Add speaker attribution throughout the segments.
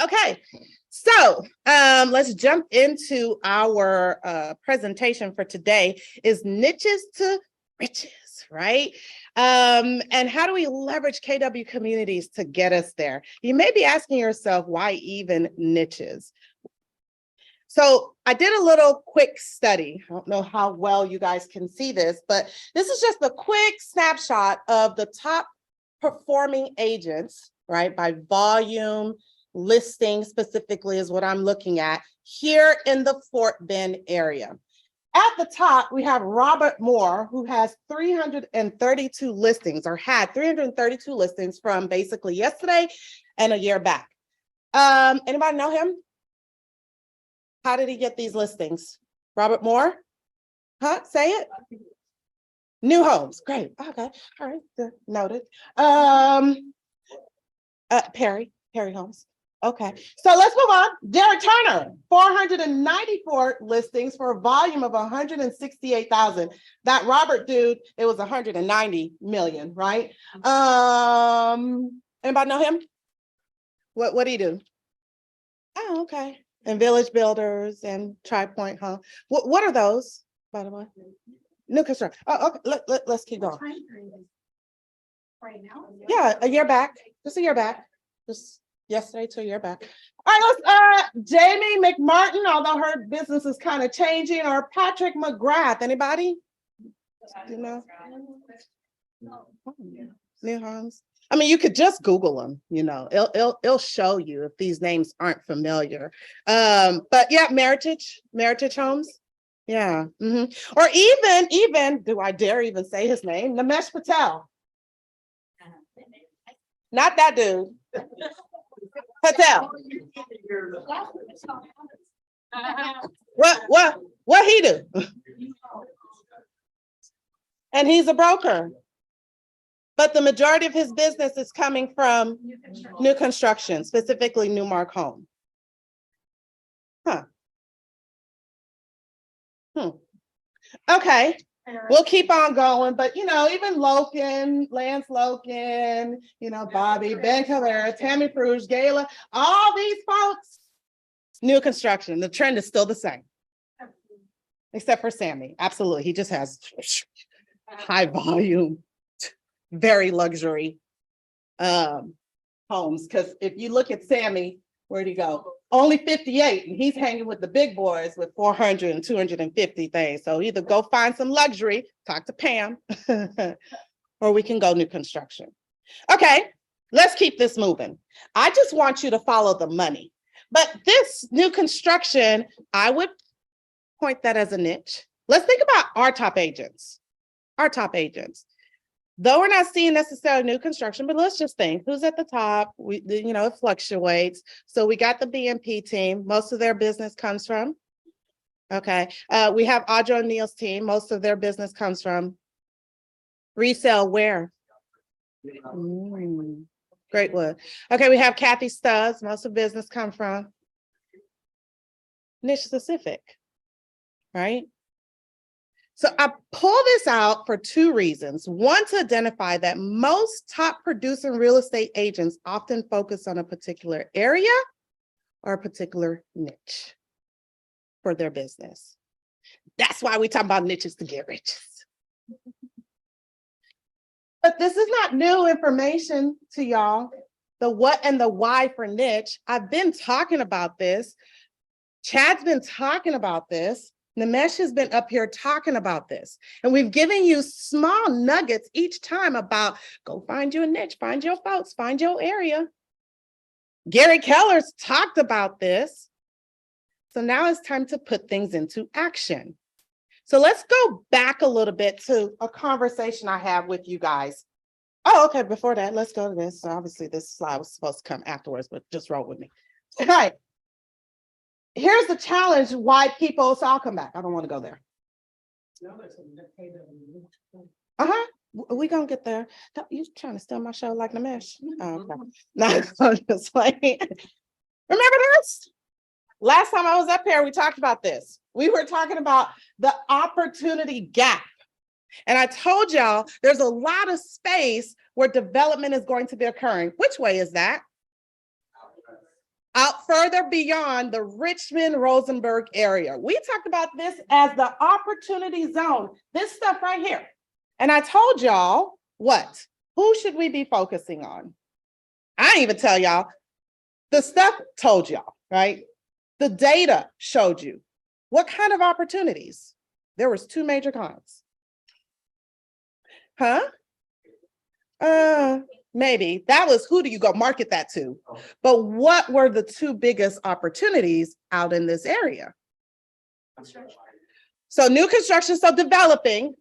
Speaker 1: Okay, so let's jump into our presentation for today is niches to riches, right? And how do we leverage KW communities to get us there? You may be asking yourself, why even niches? So I did a little quick study. I don't know how well you guys can see this, but this is just a quick snapshot of the top performing agents, right? By volume, listing specifically is what I'm looking at here in the Fort Bend area. At the top, we have Robert Moore, who has 332 listings or had 332 listings from basically yesterday and a year back. Anybody know him? How did he get these listings? Robert Moore? Huh? Say it. New homes. Great. Okay. All right. Good. Noted. Perry Homes. Okay. So let's move on. Derek Turner, 494 listings for a volume of 168,000. That Robert dude, it was 190 million, right? Anybody know him? What do he do? Oh, okay. And Village Builders and Tri-Point Home. What are those, by the way? New construction. Oh, okay. Let's keep going.
Speaker 2: Right now?
Speaker 1: Yeah, a year back. Just a year back. Just yesterday to a year back. All right, let's Jamie McMartin, although her business is kind of changing, or Patrick McGrath. Anybody? You know? New homes. I mean, you could just Google them, you know, it'll show you if these names aren't familiar. But yeah, Meritage Homes. Yeah. Or even, do I dare even say his name? Namesh Patel. Not that dude. Patel. What he do? And he's a broker. But the majority of his business is coming from new construction, specifically Newmark Home. Okay, we'll keep on going, but you know, even Loken, Lance Loken, you know, Bobby, Ben Calera, Tammy Pruge, Gayla, all these folks, new construction. The trend is still the same. Except for Sammy. Absolutely. He just has high volume, very luxury homes. Because if you look at Sammy, where'd he go? Only 58, and he's hanging with the big boys with 400 and 250 things. So either go find some luxury, talk to Pam, or we can go new construction. Okay, let's keep this moving. I just want you to follow the money. But this new construction, I would point that as a niche. Let's think about our top agents. Our top agents. Though we're not seeing necessarily new construction, but let's just think who's at the top. You know, it fluctuates. So we got the BNP team. Most of their business comes from. Okay. We have Audra O'Neill's team. Most of their business comes from resale where? Greatwood. Okay. We have Kathy Stubbs. Most of business come from niche specific, right? So I pull this out for two reasons. One, to identify that most top producing real estate agents often focus on a particular area or a particular niche for their business. That's why we talk about niches to get riches. But this is not new information to y'all. The what and the why for niche. I've been talking about this. Chad's been talking about this. Namesh has been up here talking about this, and we've given you small nuggets each time about go find your niche, find your folks, find your area. Gary Keller's talked about this. So now it's time to put things into action. So let's go back a little bit to a conversation I have with you guys. Oh, okay, before that, let's go to this. So obviously this slide was supposed to come afterwards, but just roll with me. All right. Here's the challenge why people, so I'll come back. I don't want to go there. We're going to get there. You trying to steal my show like Namesh? Oh, okay. No, I'm just playing. Remember this? Last time I was up here, we talked about this. We were talking about the opportunity gap. And I told y'all there's a lot of space where development is going to be occurring. Which way is that? Out further beyond the Richmond-Rosenberg area. We talked about this as the opportunity zone, this stuff right here. And I told y'all what? Who should we be focusing on? I didn't even tell y'all. The stuff told y'all, right? The data showed you. What kind of opportunities? There was two major cons. Huh? Maybe. That was who do you go market that to? But what were the two biggest opportunities out in this area? So new construction, so developing.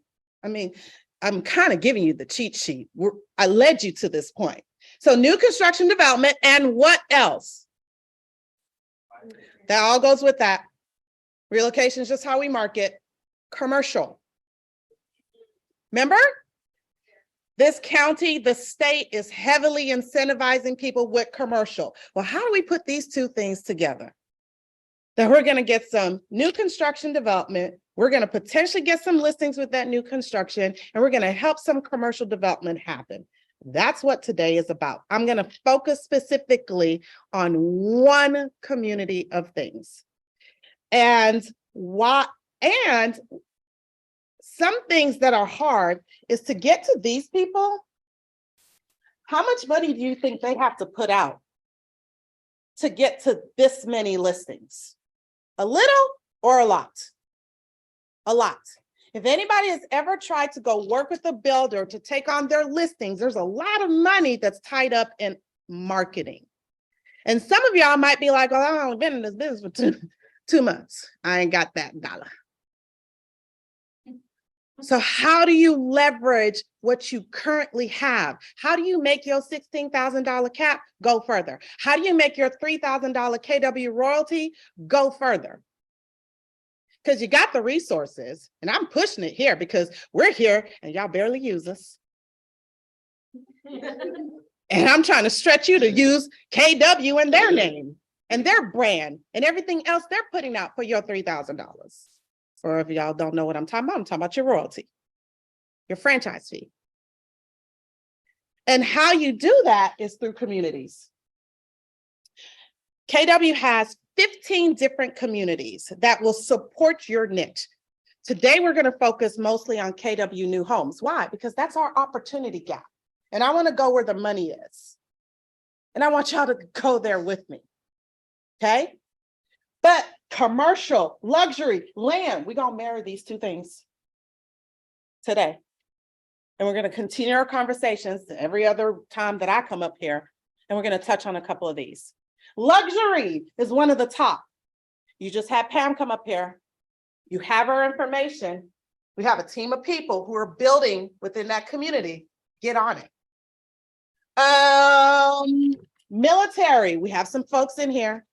Speaker 1: I mean, I'm kind of giving you the cheat sheet. I led you to this point. So new construction development, and what else? That all goes with that. Relocation is just how we market. Commercial. Remember? This county, the state is heavily incentivizing people with commercial. Well, how do we put these two things together? That we're going to get some new construction development. We're going to potentially get some listings with that new construction, and we're going to help some commercial development happen. That's what today is about. I'm going to focus specifically on one community of things. And some things that are hard is to get to these people. How much money do you think they have to put out to get to this many listings? A little or a lot? A lot. If anybody has ever tried to go work with a builder to take on their listings, there's a lot of money that's tied up in marketing. And some of y'all might be like, well, I've only been in this business for two months. I ain't got that dollar. So how do you leverage what you currently have? How do you make your $16,000 cap go further? How do you make your $3,000 KW royalty go further? Because you got the resources, and I'm pushing it here because we're here and y'all barely use us. And I'm trying to stretch you to use KW and their name and their brand and everything else they're putting out for your $3,000. Or if y'all don't know what I'm talking about your royalty, your franchise fee. And how you do that is through communities. KW has 15 different communities that will support your niche. Today, we're going to focus mostly on KW New Homes. Why? Because that's our opportunity gap. And I want to go where the money is. And I want y'all to go there with me. Okay? But commercial, luxury, land, we're going to marry these two things today. And we're going to continue our conversations every other time that I come up here. And we're going to touch on a couple of these. Luxury is one of the top. You just had Pam come up here. You have our information. We have a team of people who are building within that community. Get on it. Military, we have some folks in here.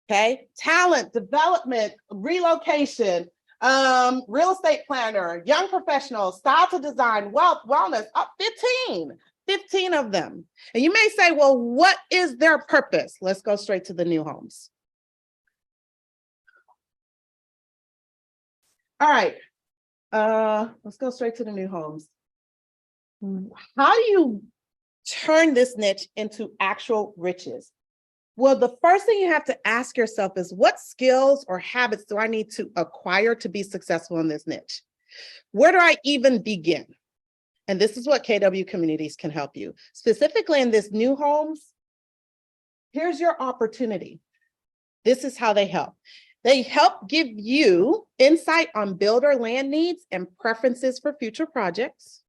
Speaker 1: Okay, talent, development, relocation, real estate planner, young professional, style to design, wealth, wellness, 15 of them. And you may say, well, what is their purpose? Let's go straight to the new homes. All right, let's go straight to the new homes. How do you turn this niche into actual riches? Well, the first thing you have to ask yourself is, what skills or habits do I need to acquire to be successful in this niche? Where do I even begin? And this is what KW Communities can help you. Specifically in this new homes, here's your opportunity. This is how they help. They help give you insight on builder land needs and preferences for future projects.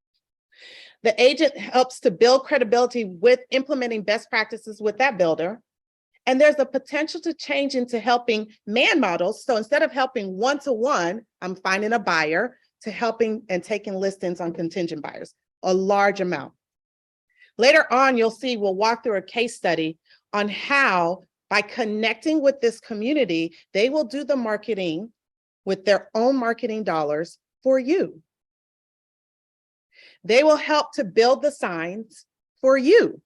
Speaker 1: The agent helps to build credibility with implementing best practices with that builder. And there's a potential to change into helping man models. So instead of helping one-to-one, I'm finding a buyer, to helping and taking listings on contingent buyers, a large amount. Later on, you'll see, we'll walk through a case study on how, by connecting with this community, they will do the marketing with their own marketing dollars for you. They will help to build the signs for you.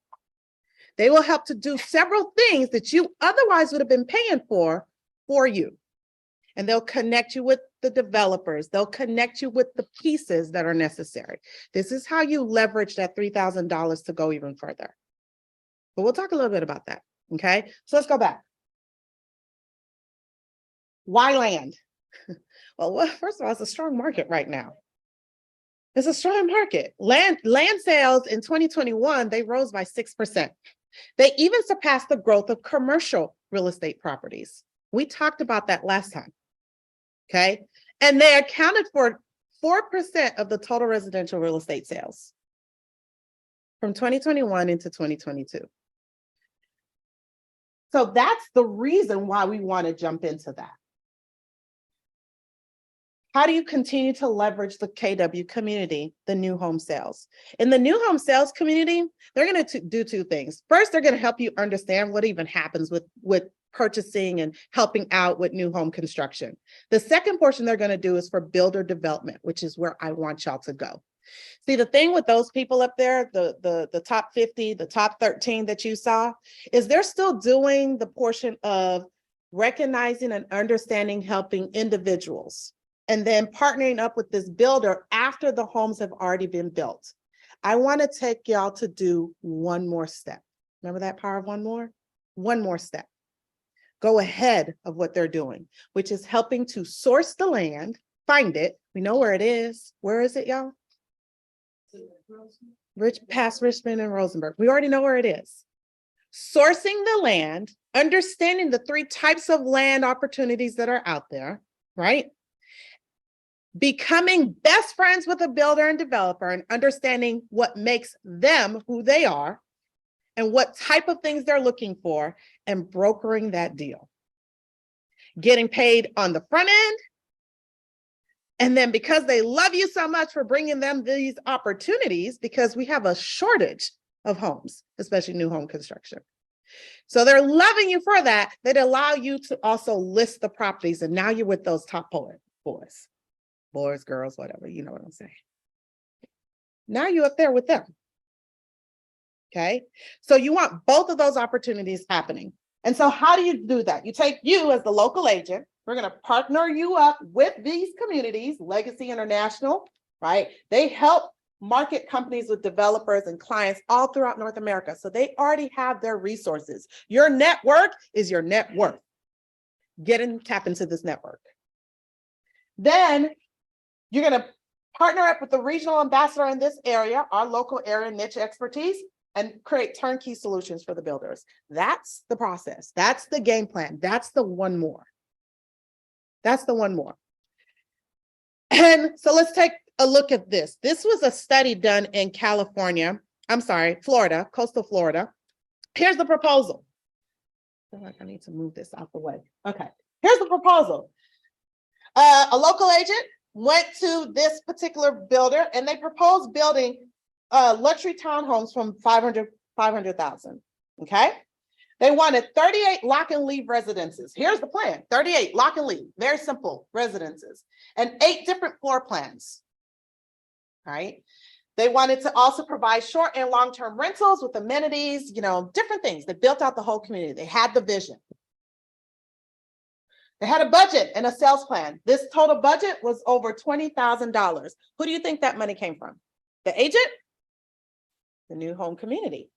Speaker 1: They will help to do several things that you otherwise would have been paying for you. And they'll connect you with the developers. They'll connect you with the pieces that are necessary. This is how you leverage that $3,000 to go even further. But we'll talk a little bit about that, okay? So let's go back. Why land? Well, first of all, it's a strong market right now. It's a strong market. Land sales in 2021, they rose by 6%. They even surpassed the growth of commercial real estate properties. We talked about that last time. Okay. And they accounted for 4% of the total residential real estate sales from 2021 into 2022. So that's the reason why we want to jump into that. How do you continue to leverage the KW community, the new home sales? In the new home sales community, they're going to do two things. First, they're going to help you understand what even happens with purchasing and helping out with new home construction. The second portion they're going to do is for builder development, which is where I want y'all to go. See, the thing with those people up there, the top 50, the top 13 that you saw, is they're still doing the portion of recognizing and understanding, helping individuals, and then partnering up with this builder after the homes have already been built. I want to take y'all to do one more step. Remember that power of one more? One more step. Go ahead of what they're doing, which is helping to source the land, find it. We know where it is. Where is it, y'all? Past Richmond and Rosenberg. We already know where it is. Sourcing the land, understanding the 3 types of land opportunities that are out there, right? Becoming best friends with a builder and developer and understanding what makes them who they are and what type of things they're looking for, and brokering that deal. Getting paid on the front end. And then because they love you so much for bringing them these opportunities, because we have a shortage of homes, especially new home construction. So they're loving you for that. They'd allow you to also list the properties. And now you're with those top boys, girls, whatever, you know what I'm saying. Now you're up there with them. Okay. So you want both of those opportunities happening. And so how do you do that? You take you as the local agent. We're going to partner you up with these communities, Legacy International, right? They help market companies with developers and clients all throughout North America. So they already have their resources. Your network is your net worth. Tap into this network. Then you're going to partner up with the regional ambassador in this area, our local area niche expertise, and create turnkey solutions for the builders. That's the process. That's the game plan. That's the one more. That's the one more. And so let's take a look at this. This was a study done in Florida, coastal Florida. Here's the proposal. I feel like I need to move this out the way. Okay, here's the proposal. A local agent went to this particular builder and they proposed building luxury townhomes from 500,000, okay? They wanted 38 lock and leave residences. Here's the plan, 38 lock and leave, very simple residences, and 8 different floor plans, right? They wanted to also provide short and long-term rentals with amenities, different things. They built out the whole community. They had the vision. They had a budget and a sales plan. This total budget was over $20,000. Who do you think that money came from? The agent? The new home community.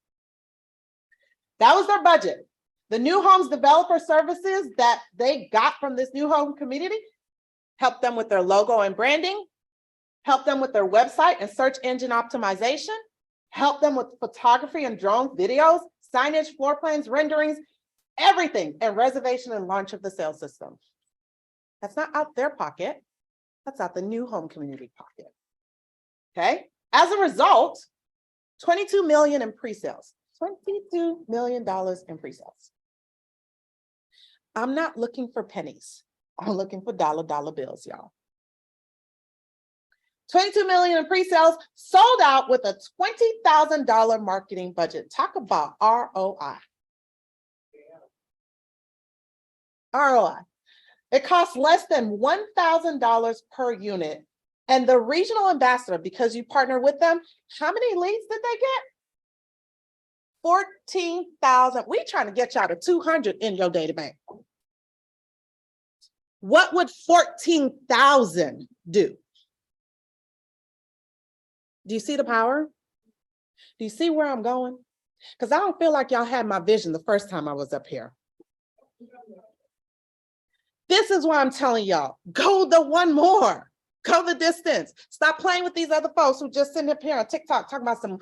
Speaker 1: That was their budget. The new homes developer services that they got from this new home community helped them with their logo and branding, helped them with their website and search engine optimization, helped them with photography and drone videos, signage, floor plans, renderings, everything, and reservation and launch of the sales system. That's not out their pocket. That's out the new home community pocket. Okay. As a result, $22 million in pre-sales. $22 million in pre-sales. I'm not looking for pennies. I'm looking for dollar bills, y'all. 22 million in pre-sales, sold out with a $20,000 marketing budget. Talk about ROI. ROI. It costs less than $1,000 per unit. And the regional ambassador, because you partner with them, how many leads did they get? 14,000. We trying to get y'all to 200 in your database. What would 14,000 do? Do you see the power? Do you see where I'm going? Because I don't feel like y'all had my vision the first time I was up here. This is why I'm telling y'all, go the one more, go the distance. Stop playing with these other folks who just sitting up here on TikTok talking about some,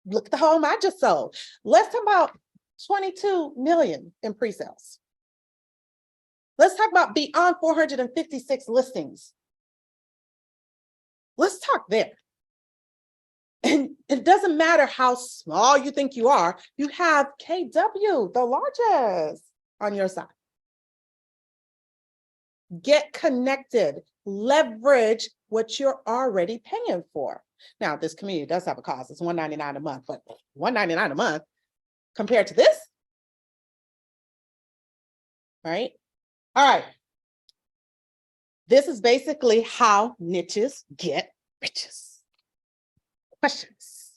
Speaker 1: look at the home I just sold. Let's talk about 22 million in pre-sales. Let's talk about beyond 456 listings. Let's talk there. And it doesn't matter how small you think you are, you have KW, the largest, on your side. Get connected, leverage what you're already paying for. Now, this community does have a cost. It's $199 a month, but $199 a month compared to this, right? All right. This is basically how niches get riches. Questions?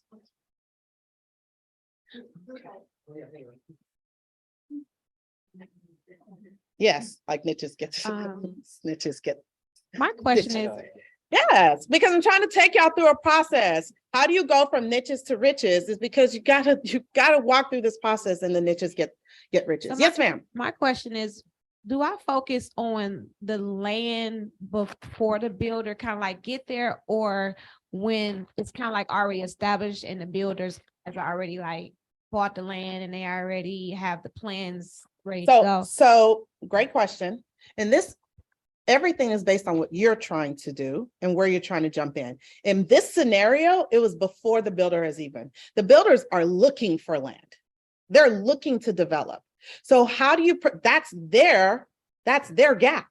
Speaker 1: Yes, like niches get snitches get.
Speaker 3: My question is,
Speaker 1: Yes, because I'm trying to take y'all through a process. How do you go from niches to riches? Is because you gotta walk through this process and the niches get riches.
Speaker 3: So
Speaker 1: Yes, ma'am.
Speaker 3: my question is, do I focus on the land before the builder kind of like get there, or when it's kind of like already established and the builders have already like bought the land and they already have the plans ready to go?
Speaker 1: So great question. And this, everything is based on what you're trying to do and where you're trying to jump in. In this scenario, it was before the builder has even. The builders are looking for land. They're looking to develop. So how do you, that's their gap.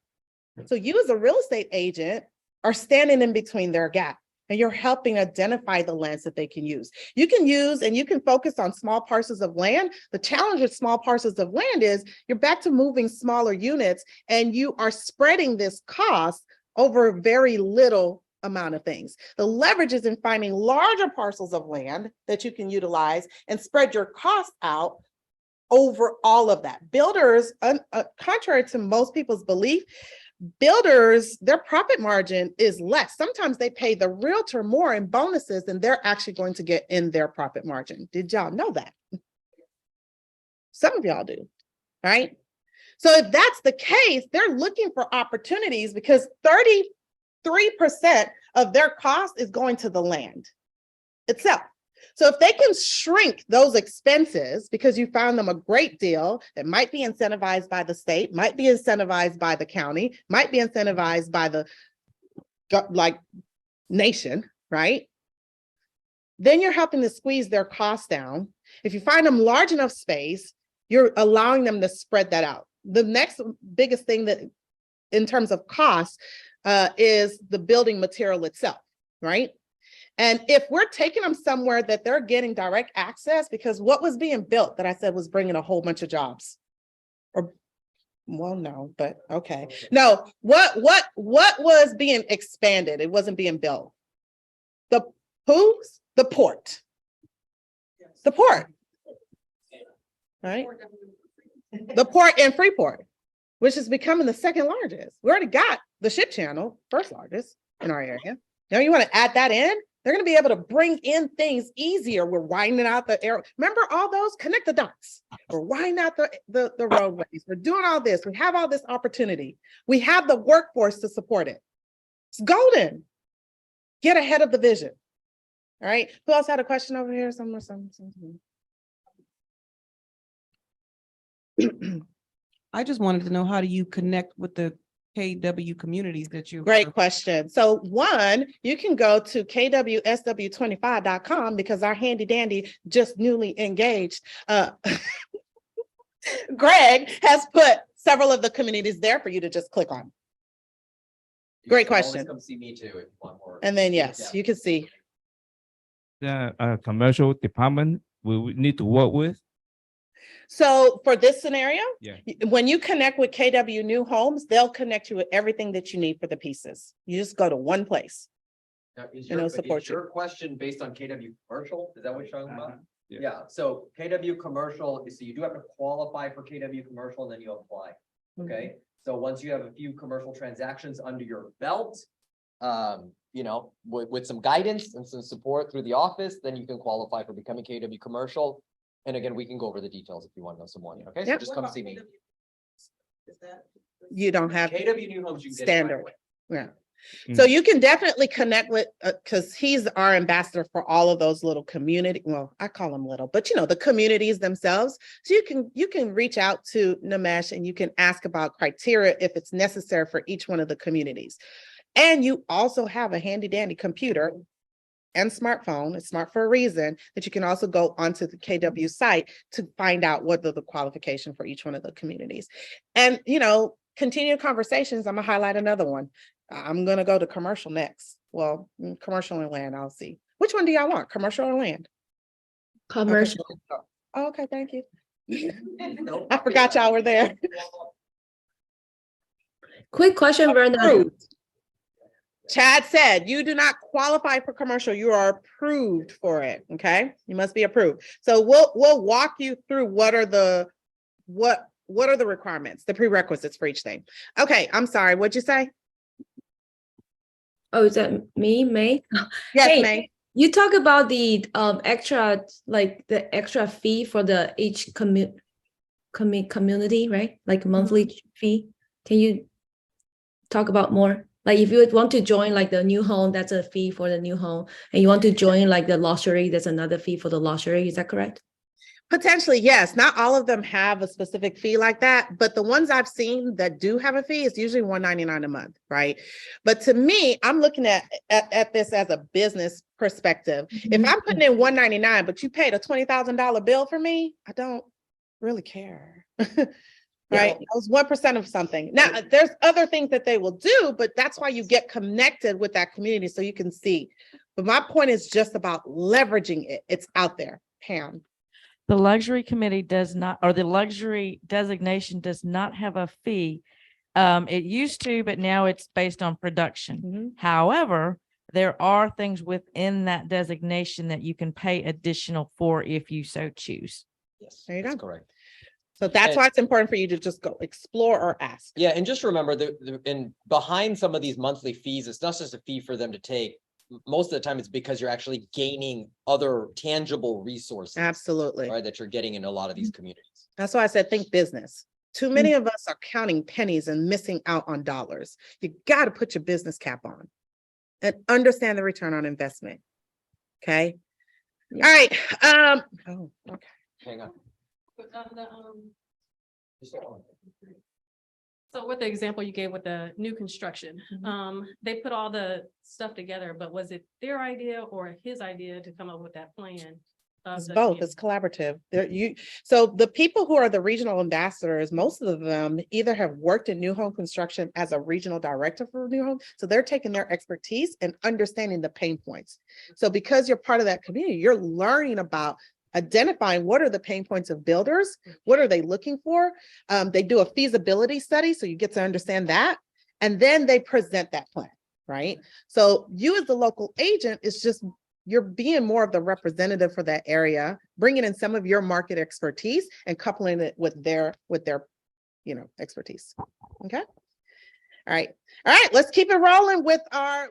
Speaker 1: So you as a real estate agent are standing in between their gap, and you're helping identify the lands that they can use. You can use, and you can focus on small parcels of land. The challenge with small parcels of land is you're back to moving smaller units, and you are spreading this cost over very little amount of things. The leverage is in finding larger parcels of land that you can utilize and spread your costs out over all of that. Builders, contrary to most people's belief, builders, their profit margin is less. Sometimes they pay the realtor more in bonuses than they're actually going to get in their profit margin. Did y'all know that? Some of y'all do, right? So if that's the case, they're looking for opportunities because 33% of their cost is going to the land itself. So if they can shrink those expenses because you found them a great deal that might be incentivized by the state, might be incentivized by the county, might be incentivized by the nation, right? Then you're helping to squeeze their costs down. If you find them large enough space, you're allowing them to spread that out. The next biggest thing that in terms of cost is the building material itself, right? And if we're taking them somewhere that they're getting direct access, because what was being built that I said was bringing a whole bunch of jobs, or, well, no, but okay. No, what was being expanded? It wasn't being built. The port, right? The port in Freeport, which is becoming the second largest. We already got the ship channel, first largest in our area. Now you want to add that in? They're going to be able to bring in things easier. We're widening out the air. Remember all those? Connect the dots. We're widening out the roadways. We're doing all this. We have all this opportunity. We have the workforce to support it. It's golden. Get ahead of the vision. All right. Who else had a question over here? Somewhere.
Speaker 4: I just wanted to know, how do you connect with the KW communities that you?
Speaker 1: Great question. So one, you can go to kwsw25.com because our handy dandy just newly engaged Greg has put several of the communities there for you to just click on. Great question.
Speaker 5: Come see me too if you want more.
Speaker 1: And then yes, you can see.
Speaker 6: The commercial department we need to work with.
Speaker 1: So for this scenario,
Speaker 6: Yeah.
Speaker 1: when you connect with KW New Homes, they'll connect you with everything that you need for the pieces. You just go to one place.
Speaker 5: Now, is
Speaker 1: And it'll
Speaker 5: your,
Speaker 1: support
Speaker 5: is your question based on KW commercial? Is that what you're talking about?
Speaker 6: Yeah.
Speaker 5: Yeah, so KW commercial, so you do have to qualify for KW commercial and then you apply. Okay, so once you have a few commercial transactions under your belt, you know, with some guidance and some support through the office, then you can qualify for becoming KW commercial. And again, we can go over the details if you want to know some more. Okay, so
Speaker 1: Yep.
Speaker 5: just come see me.
Speaker 1: you don't have,
Speaker 5: KW New Homes, you can get it right
Speaker 1: standard.
Speaker 5: away.
Speaker 1: yeah.
Speaker 6: Mm.
Speaker 1: So you can definitely connect with, because he's our ambassador for all of those little community, well, I call them little, but you know, the communities themselves. So you can reach out to Nimesh and you can ask about criteria if it's necessary for each one of the communities. And you also have a handy dandy computer and smartphone, it's smart for a reason, that you can also go onto the KW site to find out what are the qualification for each one of the communities. And, you know, continue conversations. I'm gonna highlight another one. I'm gonna go to commercial next. Well, commercial and land, I'll see. Which one do y'all want, commercial or land? Okay.
Speaker 7: Commercial.
Speaker 1: Oh, okay, thank you.
Speaker 5: Nope.
Speaker 1: I forgot y'all were there.
Speaker 7: Quick question, Verna.
Speaker 1: Approved. Chad said, you do not qualify for commercial, you are approved for it, okay? You must be approved. So we'll walk you through what are the requirements, the prerequisites for each thing. Okay, I'm sorry, what'd you say?
Speaker 7: Oh, is that me, May?
Speaker 1: Yes,
Speaker 7: Hey,
Speaker 1: May.
Speaker 7: You talk about the extra, like the extra fee for the each community, right? Like monthly fee. Can you talk about more? Like if you would want to join like the new home, that's a fee for the new home. And you want to join like the luxury, that's another fee for the luxury. Is that correct?
Speaker 1: Potentially, yes. Not all of them have a specific fee like that, but the ones I've seen that do have a fee is usually $199 a month, right? But to me, I'm looking at this as a business perspective. If I'm putting in $199, but you paid a $20,000 bill for me, I don't really care. Right? It was 1% of something. Now, there's other things that they will do, but that's why you get connected with that community so you can see. But my point is just about leveraging it. It's out there. Pam.
Speaker 8: The luxury committee does not, or the luxury designation does not have a fee. It used to, but now it's based on production.
Speaker 1: Mhm.
Speaker 8: However, there are things within that designation that you can pay additional for if you so choose.
Speaker 5: Yes,
Speaker 1: There you
Speaker 5: that's
Speaker 1: go.
Speaker 5: correct.
Speaker 1: So that's
Speaker 5: And-
Speaker 1: why it's important for you to just go explore or ask.
Speaker 5: Yeah, and just remember behind some of these monthly fees, it's not just a fee for them to take. Most of the time it's because you're actually gaining other tangible resources,
Speaker 1: Absolutely.
Speaker 5: right, that you're getting in a lot of these communities.
Speaker 1: That's why I said, think business. Too many of us are counting pennies and missing out on dollars. You got to put your business cap on and understand the return on investment. Okay.
Speaker 7: Yeah.
Speaker 1: All right. Oh, okay.
Speaker 5: Hang on. Just hold on.
Speaker 2: So with the example you gave with the new construction, they put all the stuff together, but was it their idea or his idea to come up with that plan? of
Speaker 1: It's
Speaker 2: the
Speaker 1: both.
Speaker 2: community?
Speaker 1: It's collaborative. So the people who are the regional ambassadors, most of them either have worked in new home construction as a regional director for new home. So they're taking their expertise and understanding the pain points. So because you're part of that community, you're learning about identifying what are the pain points of builders, what are they looking for? They do a feasibility study, so you get to understand that, and then they present that plan, right? So you as the local agent is just, you're being more of the representative for that area, bringing in some of your market expertise and coupling it with their, expertise. Okay. All right. Let's keep it rolling with our